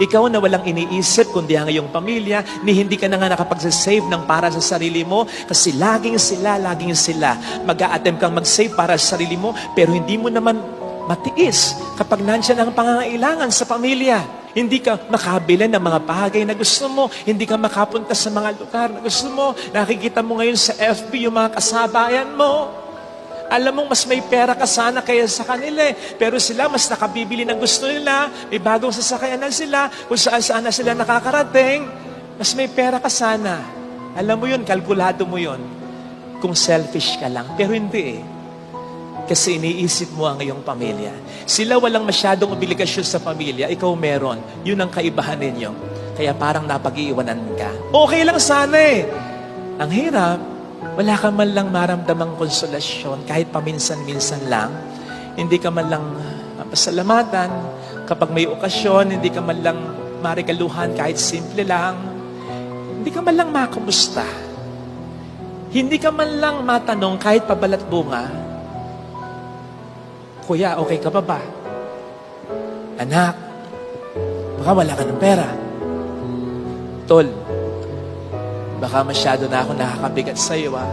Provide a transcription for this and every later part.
Ikaw na walang iniisip kundi ang iyong pamilya, ni hindi ka na nga nakapag-save ng para sa sarili mo, kasi laging sila. Mag-a-attempt kang mag-save para sa sarili mo, pero hindi mo naman matiis kapag nandiyan ang pangangailangan sa pamilya. Hindi ka makabili ng mga bagay na gusto mo. Hindi ka makapunta sa mga lugar na gusto mo. Nakikita mo ngayon sa FB yung mga kasabayan mo. Alam mong mas may pera ka sana kaya sa kanila eh. Pero sila mas nakabibili ng gusto nila. May bagong sasakyan na sila. Kung saan na sila nakakarating. Mas may pera ka sana. Alam mo yun, kalkulado mo yun. Kung selfish ka lang. Pero hindi eh. Kasi iniisip mo ang iyong pamilya. Sila walang masyadong obligasyon sa pamilya. Ikaw meron. Yun ang kaibahan ninyo. Kaya parang napag-iiwanan ka. Okay lang sana eh. Ang hirap, wala ka man lang maramdamang konsolasyon kahit paminsan-minsan lang. Hindi ka man lang pasalamatan. Kapag may okasyon, hindi ka man lang marigaluhan kahit simple lang. Hindi ka man lang makamusta. Hindi ka man lang matanong kahit pabalat bunga. Kuya, okay ka ba? Anak, baka wala ka ng pera. Tol, baka masyado na ako nakakabigat sa iyo, ha?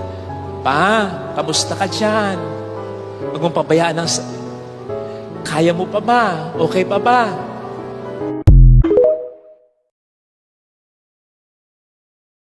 Pa, kamusta ka dyan? Huwag mong pabayaan ng... Kaya mo pa ba? Okay pa ba?